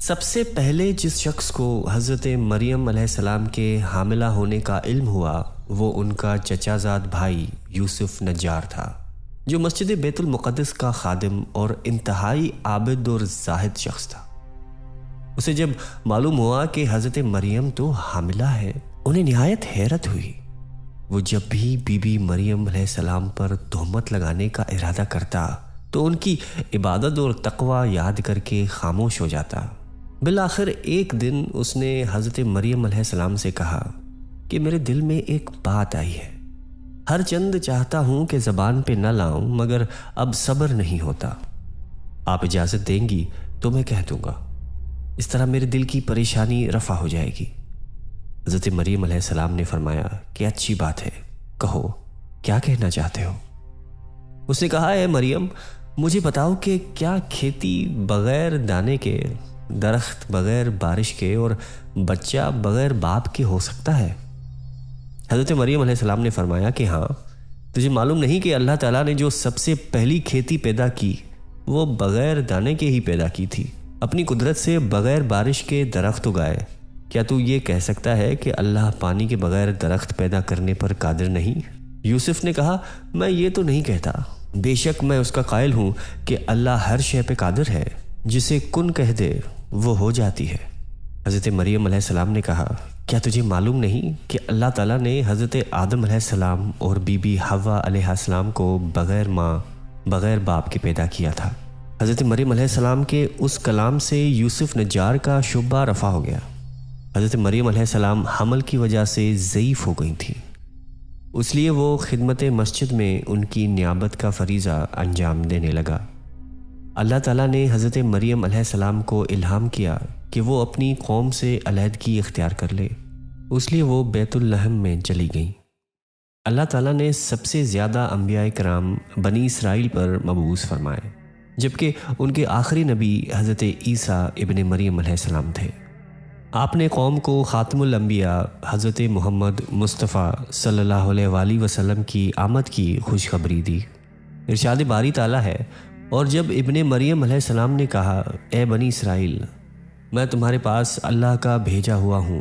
سب سے پہلے جس شخص کو حضرت مریم علیہ السلام کے حاملہ ہونے کا علم ہوا وہ ان کا چچا زاد بھائی یوسف نجار تھا، جو مسجد بیت المقدس کا خادم اور انتہائی عابد اور زاہد شخص تھا۔ اسے جب معلوم ہوا کہ حضرت مریم تو حاملہ ہے، انہیں نہایت حیرت ہوئی۔ وہ جب بھی بی بی مریم علیہ السلام پر تہمت لگانے کا ارادہ کرتا تو ان کی عبادت اور تقوی یاد کر کے خاموش ہو جاتا۔ بالآخر ایک دن اس نے حضرت مریم علیہ السلام سے کہا کہ میرے دل میں ایک بات آئی ہے، ہر چند چاہتا ہوں کہ زبان پہ نہ لاؤں مگر اب صبر نہیں ہوتا، آپ اجازت دیں گی تو میں کہہ دوں گا، اس طرح میرے دل کی پریشانی رفع ہو جائے گی۔ حضرت مریم علیہ السلام نے فرمایا کہ اچھی بات ہے، کہو کیا کہنا چاہتے ہو؟ اس نے کہا، اے مریم، مجھے بتاؤ کہ کیا کھیتی بغیر دانے کے، درخت بغیر بارش کے اور بچہ بغیر باپ کے ہو سکتا ہے؟ حضرت مریم علیہ السلام نے فرمایا کہ ہاں، تجھے معلوم نہیں کہ اللہ تعالیٰ نے جو سب سے پہلی کھیتی پیدا کی وہ بغیر دانے کے ہی پیدا کی تھی، اپنی قدرت سے بغیر بارش کے درخت اگائے۔ کیا تو یہ کہہ سکتا ہے کہ اللہ پانی کے بغیر درخت پیدا کرنے پر قادر نہیں؟ یوسف نے کہا، میں یہ تو نہیں کہتا، بے شک میں اس کا قائل ہوں کہ اللہ ہر شے پہ قادر ہے، جسے کن کہہ دے وہ ہو جاتی ہے۔ حضرت مریم علیہ السلام نے کہا، کیا تجھے معلوم نہیں کہ اللہ تعالیٰ نے حضرت آدم علیہ السلام اور بی بی حوا علیہ السلام کو بغیر ماں بغیر باپ کے پیدا کیا تھا؟ حضرت مریم علیہ السلام کے اس کلام سے یوسف نجار کا شبہ رفع ہو گیا۔ حضرت مریم علیہ السلام حمل کی وجہ سے ضعیف ہو گئی تھیں، اس لیے وہ خدمت مسجد میں ان کی نیابت کا فریضہ انجام دینے لگا۔ اللہ تعالیٰ نے حضرت مریم علیہ السلام کو الہام کیا کہ وہ اپنی قوم سے علیحدگی اختیار کر لے، اس لیے وہ بیت لحم میں چلی گئیں۔ اللہ تعالیٰ نے سب سے زیادہ انبیاء کرام بنی اسرائیل پر مبعوث فرمائے، جبکہ ان کے آخری نبی حضرت عیسیٰ ابن مریم علیہ السلام تھے۔ آپ نے قوم کو خاتم الانبیاء حضرت محمد مصطفیٰ صلی اللہ علیہ وآلہ وسلم کی آمد کی خوشخبری دی۔ ارشاد باری تعالیٰ ہے، اور جب ابن مریم علیہ السلام نے کہا، اے بنی اسرائیل، میں تمہارے پاس اللہ کا بھیجا ہوا ہوں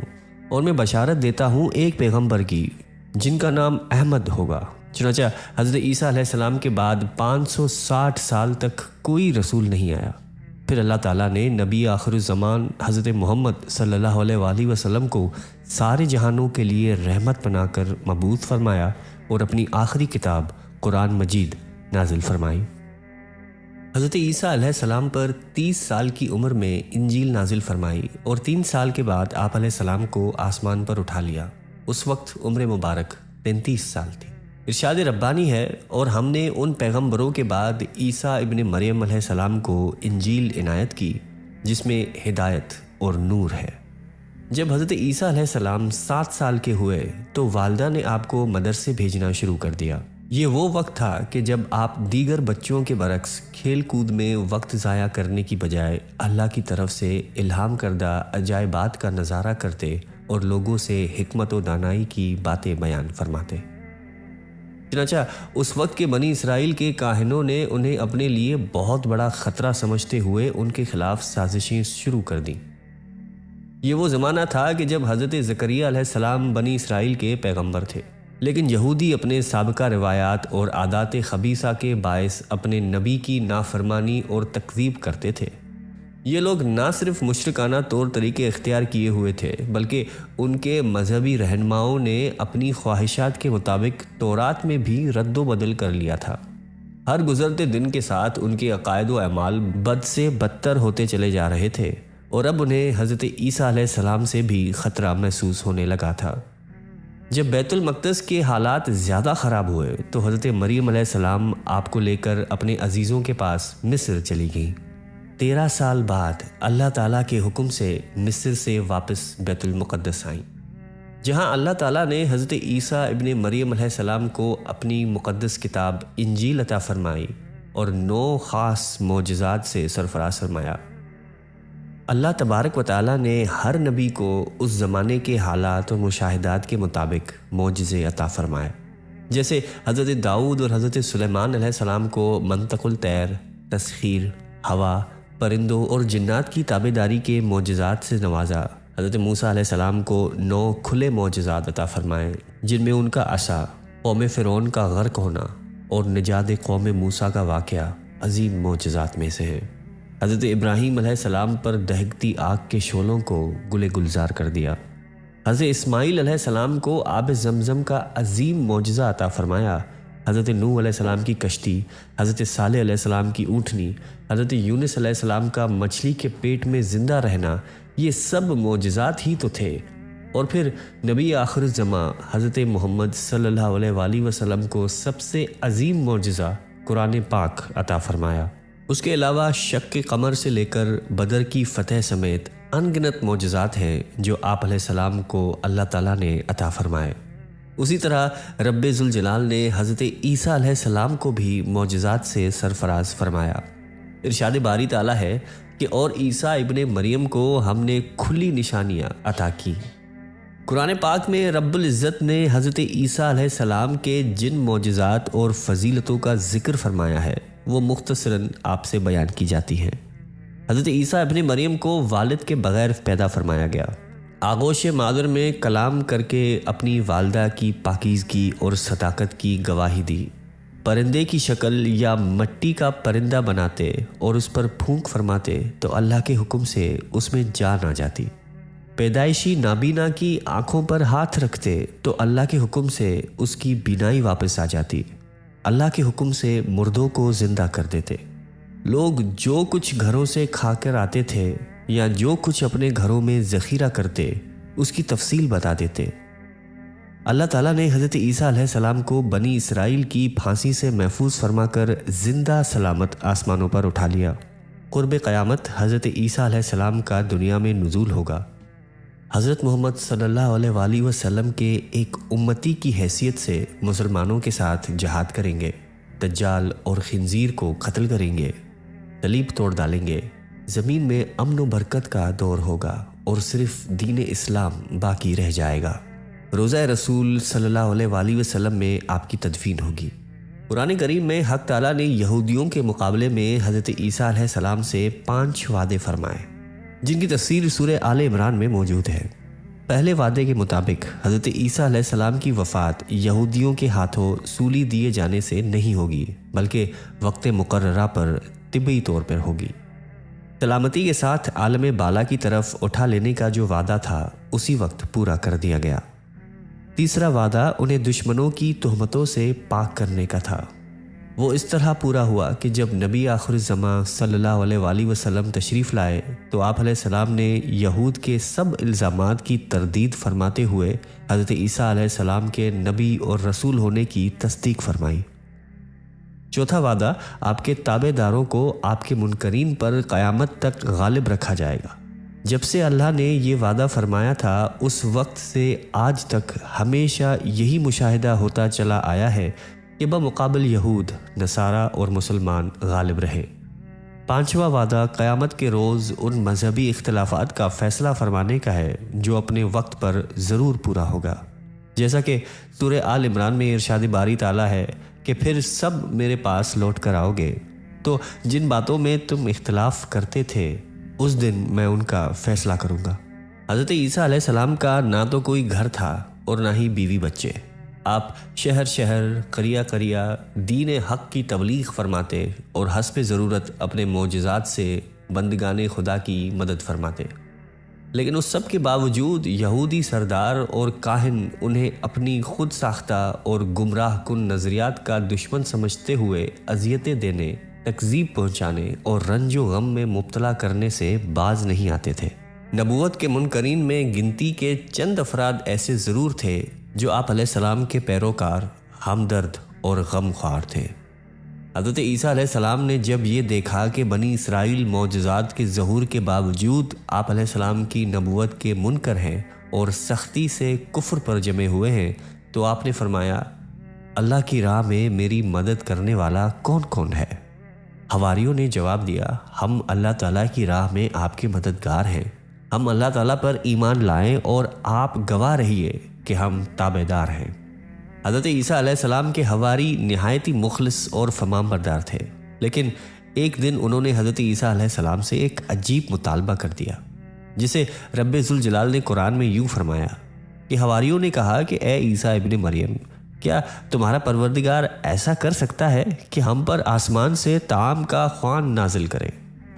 اور میں بشارت دیتا ہوں ایک پیغمبر کی جن کا نام احمد ہوگا۔ چنانچہ حضرت عیسیٰ علیہ السلام کے بعد 560 سال تک کوئی رسول نہیں آیا۔ پھر اللہ تعالیٰ نے نبی آخر الزمان حضرت محمد صلی اللہ علیہ وآلہ وسلم کو سارے جہانوں کے لیے رحمت بنا کر مبعوث فرمایا اور اپنی آخری کتاب قرآن مجید نازل فرمائی۔ حضرت عیسیٰ علیہ السلام پر 30 سال کی عمر میں انجیل نازل فرمائی اور 3 سال کے بعد آپ علیہ السلام کو آسمان پر اٹھا لیا۔ اس وقت عمر مبارک 33 سال تھی۔ ارشاد ربانی ہے، اور ہم نے ان پیغمبروں کے بعد عیسیٰ ابن مریم علیہ السلام کو انجیل عنایت کی جس میں ہدایت اور نور ہے۔ جب حضرت عیسیٰ علیہ السلام 7 سال کے ہوئے تو والدہ نے آپ کو مدرسے بھیجنا شروع کر دیا۔ یہ وہ وقت تھا کہ جب آپ دیگر بچوں کے برعکس کھیل کود میں وقت ضائع کرنے کی بجائے اللہ کی طرف سے الہام کردہ عجائبات کا نظارہ کرتے اور لوگوں سے حکمت و دانائی کی باتیں بیان فرماتے۔ چنانچہ اس وقت کے بنی اسرائیل کے کاہنوں نے انہیں اپنے لیے بہت بڑا خطرہ سمجھتے ہوئے ان کے خلاف سازشیں شروع کر دیں۔ یہ وہ زمانہ تھا کہ جب حضرت زکریا علیہ السلام بنی اسرائیل کے پیغمبر تھے، لیکن یہودی اپنے سابقہ روایات اور عادات خبیثہ کے باعث اپنے نبی کی نافرمانی اور تکذیب کرتے تھے۔ یہ لوگ نہ صرف مشرکانہ طور طریقے اختیار کیے ہوئے تھے بلکہ ان کے مذہبی رہنماؤں نے اپنی خواہشات کے مطابق تورات میں بھی رد و بدل کر لیا تھا۔ ہر گزرتے دن کے ساتھ ان کے عقائد و اعمال بد سے بدتر ہوتے چلے جا رہے تھے، اور اب انہیں حضرت عیسیٰ علیہ السلام سے بھی خطرہ محسوس ہونے لگا تھا۔ جب بیت المقدس کے حالات زیادہ خراب ہوئے تو حضرت مریم علیہ السلام آپ کو لے کر اپنے عزیزوں کے پاس مصر چلی گئیں۔ 13 سال بعد اللہ تعالیٰ کے حکم سے مصر سے واپس بیت المقدس آئیں، جہاں اللہ تعالیٰ نے حضرت عیسیٰ ابن مریم علیہ السلام کو اپنی مقدس کتاب انجیل عطا فرمائی اور 9 خاص معجزات سے سرفراز فرمایا۔ اللہ تبارک و تعالیٰ نے ہر نبی کو اس زمانے کے حالات اور مشاہدات کے مطابق معجزے عطا فرمائے، جیسے حضرت داؤد اور حضرت سلیمان علیہ السلام کو منطق الطیر، تسخیر، ہوا، پرندوں اور جنات کی تابعداری کے معجزات سے نوازا۔ حضرت موسیٰ علیہ السلام کو 9 کھلے معجزات عطا فرمائے، جن میں ان کا عصا، قوم فرعون کا غرق ہونا اور نجات قوم موسیٰ کا واقعہ عظیم معجزات میں سے ہے۔ حضرت ابراہیم علیہ السلام پر دہکتی آگ کے شعلوں کو گلے گلزار کر دیا۔ حضرت اسماعیل علیہ السلام کو آب زمزم کا عظیم معجزہ عطا فرمایا۔ حضرت نوح علیہ السلام کی کشتی، حضرت صالح علیہ السلام کی اونٹنی، حضرت یونس علیہ السلام کا مچھلی کے پیٹ میں زندہ رہنا، یہ سب معجزات ہی تو تھے۔ اور پھر نبی آخر الزماں حضرت محمد صلی اللہ علیہ وآلہ وسلم کو سب سے عظیم معجزہ قرآن پاک عطا فرمایا۔ اس کے علاوہ شق قمر سے لے کر بدر کی فتح سمیت ان گنت معجزات ہیں جو آپ علیہ السلام کو اللہ تعالیٰ نے عطا فرمائے۔ اسی طرح رب ذوالجلال نے حضرت عیسیٰ علیہ السلام کو بھی معجزات سے سرفراز فرمایا۔ ارشاد باری تعالیٰ ہے کہ اور عیسیٰ ابن مریم کو ہم نے کھلی نشانیاں عطا کی۔ قرآن پاک میں رب العزت نے حضرت عیسیٰ علیہ السلام کے جن معجزات اور فضیلتوں کا ذکر فرمایا ہے وہ مختصراً آپ سے بیان کی جاتی ہیں۔ حضرت عیسیٰ ابن مریم کو والد کے بغیر پیدا فرمایا گیا۔ آغوش مادر میں کلام کر کے اپنی والدہ کی پاکیزگی اور صداقت کی گواہی دی۔ پرندے کی شکل یا مٹی کا پرندہ بناتے اور اس پر پھونک فرماتے تو اللہ کے حکم سے اس میں جان آ جاتی۔ پیدائشی نابینا کی آنکھوں پر ہاتھ رکھتے تو اللہ کے حکم سے اس کی بینائی واپس آ جاتی۔ اللہ کے حکم سے مردوں کو زندہ کر دیتے۔ لوگ جو کچھ گھروں سے کھا کر آتے تھے یا جو کچھ اپنے گھروں میں ذخیرہ کرتے اس کی تفصیل بتا دیتے۔ اللہ تعالیٰ نے حضرت عیسیٰ علیہ السلام کو بنی اسرائیل کی پھانسی سے محفوظ فرما کر زندہ سلامت آسمانوں پر اٹھا لیا۔ قرب قیامت حضرت عیسیٰ علیہ السلام کا دنیا میں نزول ہوگا۔ حضرت محمد صلی اللہ علیہ وآلہ وسلم کے ایک امتی کی حیثیت سے مسلمانوں کے ساتھ جہاد کریں گے، دجال اور خنزیر کو قتل کریں گے، صلیب توڑ ڈالیں گے، زمین میں امن و برکت کا دور ہوگا اور صرف دین اسلام باقی رہ جائے گا۔ روضہ رسول صلی اللہ علیہ وآلہ وسلم میں آپ کی تدفین ہوگی۔ قرآن کریم میں حق تعالیٰ نے یہودیوں کے مقابلے میں حضرت عیسیٰ علیہ السلام سے 5 وعدے فرمائے، جن کی تفسیر سورہ آل عمران میں موجود ہے۔ پہلے وعدے کے مطابق حضرت عیسیٰ علیہ السلام کی وفات یہودیوں کے ہاتھوں سولی دیے جانے سے نہیں ہوگی، بلکہ وقت مقررہ پر طبی طور پر ہوگی۔ سلامتی کے ساتھ عالم بالا کی طرف اٹھا لینے کا جو وعدہ تھا اسی وقت پورا کر دیا گیا۔ تیسرا وعدہ انہیں دشمنوں کی تہمتوں سے پاک کرنے کا تھا۔ وہ اس طرح پورا ہوا کہ جب نبی آخر الزماں صلی اللہ علیہ وآلہ وسلم تشریف لائے تو آپ علیہ السلام نے یہود کے سب الزامات کی تردید فرماتے ہوئے حضرت عیسیٰ علیہ السلام کے نبی اور رسول ہونے کی تصدیق فرمائی۔ چوتھا وعدہ آپ کے تابع داروں کو آپ کے منکرین پر قیامت تک غالب رکھا جائے گا۔ جب سے اللہ نے یہ وعدہ فرمایا تھا اس وقت سے آج تک ہمیشہ یہی مشاہدہ ہوتا چلا آیا ہے کہ بمقابل یہود، نصارہ اور مسلمان غالب رہے۔ پانچواں وعدہ قیامت کے روز ان مذہبی اختلافات کا فیصلہ فرمانے کا ہے جو اپنے وقت پر ضرور پورا ہوگا، جیسا کہ سورہ آل عمران میں ارشاد باری تعالیٰ ہے کہ پھر سب میرے پاس لوٹ کر آؤ گے تو جن باتوں میں تم اختلاف کرتے تھے اس دن میں ان کا فیصلہ کروں گا۔ حضرت عیسیٰ علیہ السلام کا نہ تو کوئی گھر تھا اور نہ ہی بیوی بچے۔ آپ شہر شہر، قریہ قریہ دین حق کی تبلیغ فرماتے اور حسب ضرورت اپنے معجزات سے بندگان خدا کی مدد فرماتے، لیکن اس سب کے باوجود یہودی سردار اور کاہن انہیں اپنی خود ساختہ اور گمراہ کن نظریات کا دشمن سمجھتے ہوئے اذیتیں دینے، تکذیب پہنچانے اور رنج و غم میں مبتلا کرنے سے باز نہیں آتے تھے۔ نبوت کے منکرین میں گنتی کے چند افراد ایسے ضرور تھے جو آپ علیہ السلام کے پیروکار، ہمدرد اور غم خوار تھے۔ حضرت عیسیٰ علیہ السلام نے جب یہ دیکھا کہ بنی اسرائیل معجزات کے ظہور کے باوجود آپ علیہ السلام کی نبوت کے منکر ہیں اور سختی سے کفر پر جمے ہوئے ہیں تو آپ نے فرمایا، اللہ کی راہ میں میری مدد کرنے والا کون کون ہے؟ حواریوں نے جواب دیا، ہم اللہ تعالیٰ کی راہ میں آپ کے مددگار ہیں، ہم اللہ تعالیٰ پر ایمان لائیں اور آپ گواہ رہیے کہ ہم تابع دار ہیں۔ حضرت عیسیٰ علیہ السلام کے حواری نہایت ہی مخلص اور فرمان بردار تھے، لیکن ایک دن انہوں نے حضرت عیسیٰ علیہ السلام سے ایک عجیب مطالبہ کر دیا، جسے رب ذوالجلال نے قرآن میں یوں فرمایا کہ حواریوں نے کہا کہ اے عیسیٰ ابن مریم، کیا تمہارا پروردگار ایسا کر سکتا ہے کہ ہم پر آسمان سے طعام کا خوان نازل کرے؟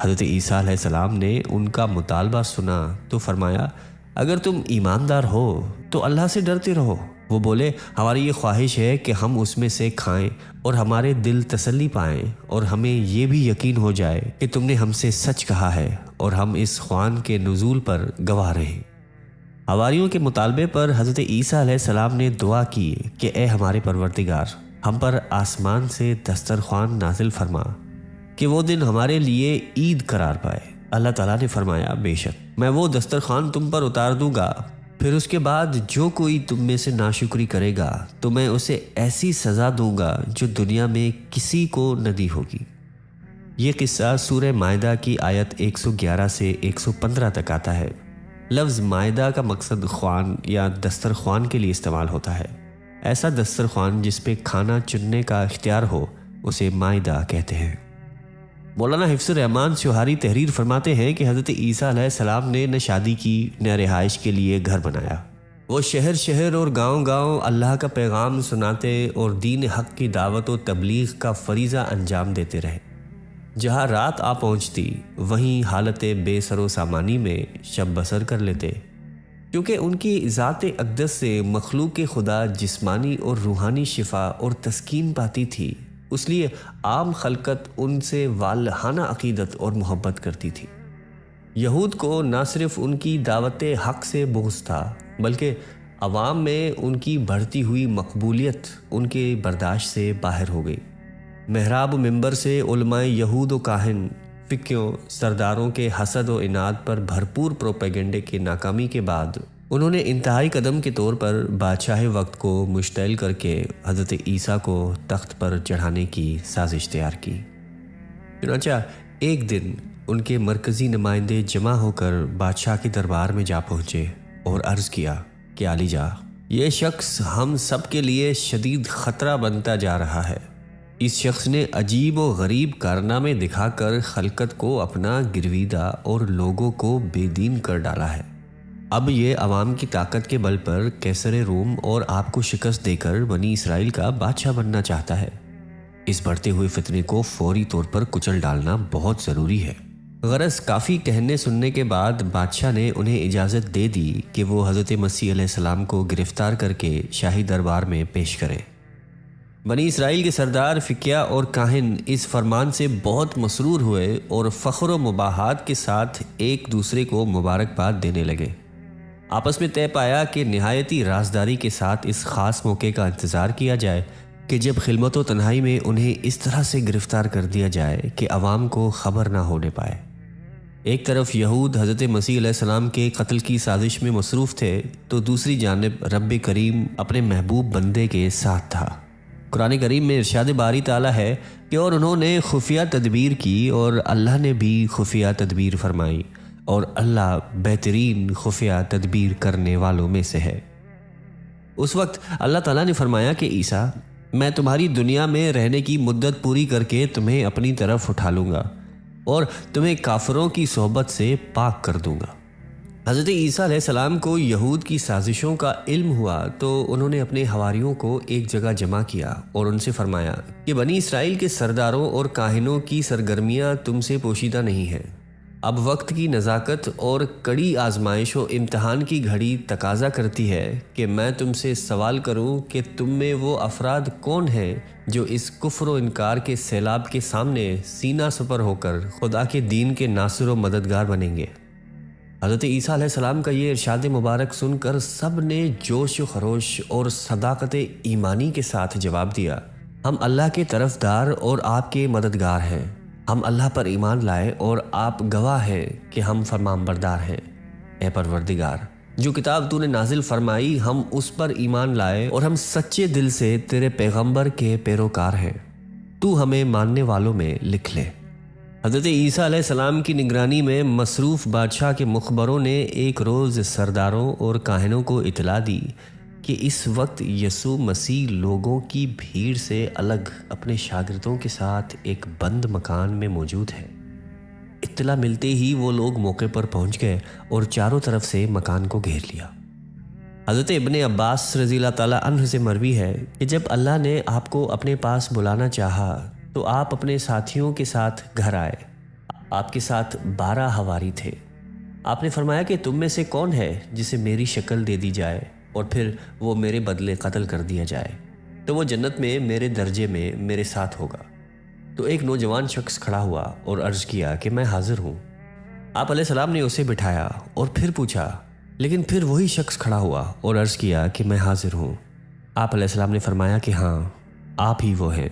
حضرت عیسیٰ علیہ السلام نے ان کا مطالبہ سنا تو فرمایا، اگر تم ایماندار ہو تو اللہ سے ڈرتے رہو۔ وہ بولے، ہماری یہ خواہش ہے کہ ہم اس میں سے کھائیں اور ہمارے دل تسلی پائیں، اور ہمیں یہ بھی یقین ہو جائے کہ تم نے ہم سے سچ کہا ہے اور ہم اس خوان کے نزول پر گواہ رہیں۔ حواریوں کے مطالبے پر حضرت عیسیٰ علیہ السلام نے دعا کی کہ اے ہمارے پروردگار، ہم پر آسمان سے دسترخوان نازل فرما کہ وہ دن ہمارے لیے عید قرار پائے۔ اللہ تعالیٰ نے فرمایا، بے شک میں وہ دسترخوان تم پر اتار دوں گا، پھر اس کے بعد جو کوئی تم میں سے ناشکری کرے گا تو میں اسے ایسی سزا دوں گا جو دنیا میں کسی کو نہ دی ہوگی۔ یہ قصہ سورہ مائدہ کی آیت 111 سے 115 تک آتا ہے۔ لفظ مائدہ کا مقصد خوان یا دسترخوان کے لیے استعمال ہوتا ہے۔ ایسا دسترخوان جس پہ کھانا چننے کا اختیار ہو اسے مائدہ کہتے ہیں۔ مولانا حفظ الرحمان سیوہاری تحریر فرماتے ہیں کہ حضرت عیسیٰ علیہ السلام نے نہ شادی کی نہ رہائش کے لیے گھر بنایا۔ وہ شہر شہر اور گاؤں گاؤں اللہ کا پیغام سناتے اور دین حق کی دعوت و تبلیغ کا فریضہ انجام دیتے رہے۔ جہاں رات آ پہنچتی وہیں حالت بے سر و سامانی میں شب بسر کر لیتے، کیونکہ ان کی ذات اقدس سے مخلوق خدا جسمانی اور روحانی شفا اور تسکین پاتی تھی، اس لیے عام خلقت ان سے والہانہ عقیدت اور محبت کرتی تھی۔ یہود کو نہ صرف ان کی دعوت حق سے بغض تھا، بلکہ عوام میں ان کی بڑھتی ہوئی مقبولیت ان کے برداشت سے باہر ہو گئی۔ محراب و منبر سے علماء یہود و کاہن فقیوں سرداروں کے حسد و عناد پر بھرپور پروپیگنڈے کی ناکامی کے بعد انہوں نے انتہائی قدم کے طور پر بادشاہ وقت کو مشتعل کر کے حضرت عیسیٰ کو تخت پر چڑھانے کی سازش تیار کی۔ چنانچہ ایک دن ان کے مرکزی نمائندے جمع ہو کر بادشاہ کے دربار میں جا پہنچے اور عرض کیا کہ عالی جاں، یہ شخص ہم سب کے لیے شدید خطرہ بنتا جا رہا ہے۔ اس شخص نے عجیب و غریب کارنامے دکھا کر خلقت کو اپنا گرویدہ اور لوگوں کو بے دین کر ڈالا ہے۔ اب یہ عوام کی طاقت کے بل پر قیصر روم اور آپ کو شکست دے کر بنی اسرائیل کا بادشاہ بننا چاہتا ہے۔ اس بڑھتے ہوئے فتنے کو فوری طور پر کچل ڈالنا بہت ضروری ہے۔ غرض کافی کہنے سننے کے بعد بادشاہ نے انہیں اجازت دے دی کہ وہ حضرت مسیح علیہ السلام کو گرفتار کر کے شاہی دربار میں پیش کریں۔ بنی اسرائیل کے سردار فقیہ اور کاہن اس فرمان سے بہت مسرور ہوئے اور فخر و مباحات کے ساتھ ایک دوسرے کو مبارکباد دینے لگے۔ آپس میں طے پایا کہ نہایتی رازداری کے ساتھ اس خاص موقع کا انتظار کیا جائے کہ جب خلوت و تنہائی میں انہیں اس طرح سے گرفتار کر دیا جائے کہ عوام کو خبر نہ ہونے پائے۔ ایک طرف یہود حضرت مسیح علیہ السلام کے قتل کی سازش میں مصروف تھے تو دوسری جانب رب کریم اپنے محبوب بندے کے ساتھ تھا۔ قرآن کریم میں ارشاد باری تعالیٰ ہے کہ اور انہوں نے خفیہ تدبیر کی اور اللہ نے بھی خفیہ تدبیر فرمائی، اور اللہ بہترین خفیہ تدبیر کرنے والوں میں سے ہے۔ اس وقت اللہ تعالیٰ نے فرمایا کہ عیسیٰ، میں تمہاری دنیا میں رہنے کی مدت پوری کر کے تمہیں اپنی طرف اٹھا لوں گا اور تمہیں کافروں کی صحبت سے پاک کر دوں گا۔ حضرت عیسیٰ علیہ السلام کو یہود کی سازشوں کا علم ہوا تو انہوں نے اپنے حواریوں کو ایک جگہ جمع کیا اور ان سے فرمایا کہ بنی اسرائیل کے سرداروں اور کاہنوں کی سرگرمیاں تم سے پوشیدہ نہیں ہیں۔ اب وقت کی نزاکت اور کڑی آزمائش و امتحان کی گھڑی تقاضا کرتی ہے کہ میں تم سے سوال کروں کہ تم میں وہ افراد کون ہیں جو اس کفر و انکار کے سیلاب کے سامنے سینہ سپر ہو کر خدا کے دین کے ناصر و مددگار بنیں گے۔ حضرت عیسیٰ علیہ السلام کا یہ ارشاد مبارک سن کر سب نے جوش و خروش اور صداقت ایمانی کے ساتھ جواب دیا، ہم اللہ کے طرفدار اور آپ کے مددگار ہیں۔ ہم اللہ پر ایمان لائے اور آپ گواہ ہیں کہ ہم فرمان بردار ہیں۔ اے پروردگار، جو کتاب تو نے نازل فرمائی ہم اس پر ایمان لائے اور ہم سچے دل سے تیرے پیغمبر کے پیروکار ہیں، تو ہمیں ماننے والوں میں لکھ لے۔ حضرت عیسیٰ علیہ السلام کی نگرانی میں مصروف بادشاہ کے مخبروں نے ایک روز سرداروں اور کاہنوں کو اطلاع دی کہ اس وقت یسوع مسیح لوگوں کی بھیڑ سے الگ اپنے شاگردوں کے ساتھ ایک بند مکان میں موجود ہے۔ اطلاع ملتے ہی وہ لوگ موقع پر پہنچ گئے اور چاروں طرف سے مکان کو گھیر لیا۔ حضرت ابن عباس رضی اللہ تعالیٰ عنہ سے مروی ہے کہ جب اللہ نے آپ کو اپنے پاس بلانا چاہا تو آپ اپنے ساتھیوں کے ساتھ گھر آئے۔ آپ کے ساتھ 12 حواری تھے۔ آپ نے فرمایا کہ تم میں سے کون ہے جسے میری شکل دے دی جائے اور پھر وہ میرے بدلے قتل کر دیا جائے تو وہ جنت میں میرے درجے میں میرے ساتھ ہوگا۔ تو ایک نوجوان شخص کھڑا ہوا اور عرض کیا کہ میں حاضر ہوں۔ آپ علیہ السلام نے اسے بٹھایا اور پھر پوچھا، لیکن پھر وہی شخص کھڑا ہوا اور عرض کیا کہ میں حاضر ہوں۔ آپ علیہ السلام نے فرمایا کہ ہاں، آپ ہی وہ ہیں۔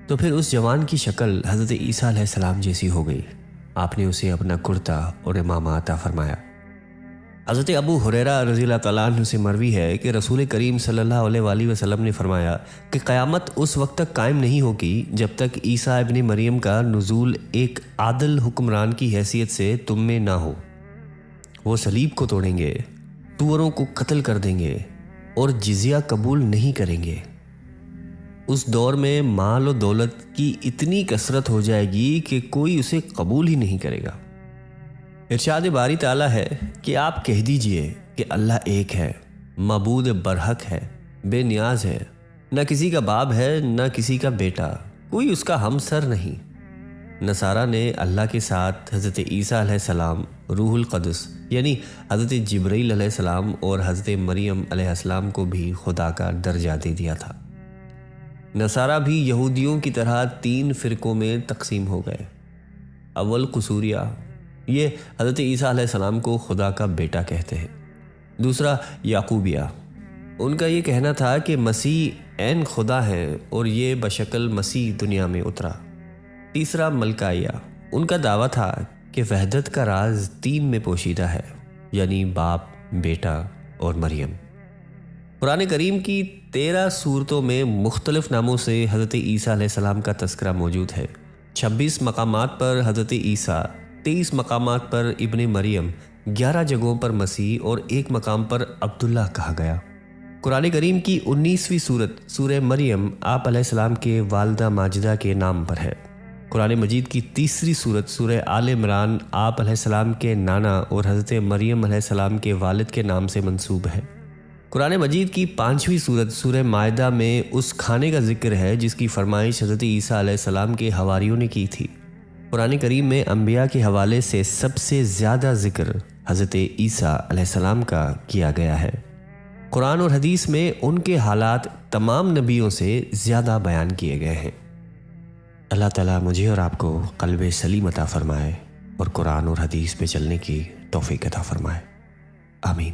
تو پھر اس جوان کی شکل حضرت عیسیٰ علیہ السلام جیسی ہو گئی۔ آپ نے اسے اپنا کرتا اور امامہ عطا فرمایا۔ حضرت ابو ہریرہ رضی اللہ تعالیٰ عنہ سے مروی ہے کہ رسول کریم صلی اللہ علیہ وآلہ وسلم نے فرمایا کہ قیامت اس وقت تک قائم نہیں ہوگی جب تک عیسیٰ ابن مریم کا نزول ایک عادل حکمران کی حیثیت سے تم میں نہ ہو۔ وہ صلیب کو توڑیں گے، سوروں کو قتل کر دیں گے اور جزیہ قبول نہیں کریں گے۔ اس دور میں مال و دولت کی اتنی کثرت ہو جائے گی کہ کوئی اسے قبول ہی نہیں کرے گا۔ ارشاد باری تعالیٰ ہے کہ آپ کہہ دیجئے کہ اللہ ایک ہے، معبود برحق ہے، بے نیاز ہے، نہ کسی کا باپ ہے نہ کسی کا بیٹا، کوئی اس کا ہمسر نہیں۔ نصارہ نے اللہ کے ساتھ حضرت عیسیٰ علیہ السلام، روح القدس یعنی حضرت جبرائیل علیہ السلام اور حضرت مریم علیہ السلام کو بھی خدا کا درجہ دے دیا تھا۔ نصارہ بھی یہودیوں کی طرح 3 فرقوں میں تقسیم ہو گئے۔ اول قصوریہ، یہ حضرت عیسیٰ علیہ السلام کو خدا کا بیٹا کہتے ہیں۔ دوسرا یعقوبیہ، ان کا یہ کہنا تھا کہ مسیح عین خدا ہے اور یہ بشکل مسیح دنیا میں اترا۔ تیسرا ملکائیہ، ان کا دعویٰ تھا کہ وحدت کا راز 3 میں پوشیدہ ہے، یعنی باپ، بیٹا اور مریم۔ قرآن کریم کی 13 سورتوں میں مختلف ناموں سے حضرت عیسیٰ علیہ السلام کا تذکرہ موجود ہے۔ 26 مقامات پر حضرت عیسیٰ، 23 مقامات پر ابن مریم، 11 جگہوں پر مسیح اور 1 مقام پر عبداللہ کہا گیا۔ قرآن کریم کی 19ویں سورت سورہ مریم آپ علیہ السلام کے والدہ ماجدہ کے نام پر ہے۔ قرآن مجید کی 3ری سورت سورہ آل عمران آپ علیہ السلام کے نانا اور حضرت مریم علیہ السلام کے والد کے نام سے منسوب ہے۔ قرآن مجید کی 5ویں سورت سورہ مائدہ میں اس کھانے کا ذکر ہے جس کی فرمائش حضرت عیسیٰ علیہ السلام کے حواریوں نے کی تھی۔ قرآن کریم میں انبیاء کے حوالے سے سب سے زیادہ ذکر حضرت عیسیٰ علیہ السلام کا کیا گیا ہے۔ قرآن اور حدیث میں ان کے حالات تمام نبیوں سے زیادہ بیان کیے گئے ہیں۔ اللہ تعالیٰ مجھے اور آپ کو قلب سلیم عطا فرمائے اور قرآن اور حدیث پہ چلنے کی توفیق عطا فرمائے۔ آمین۔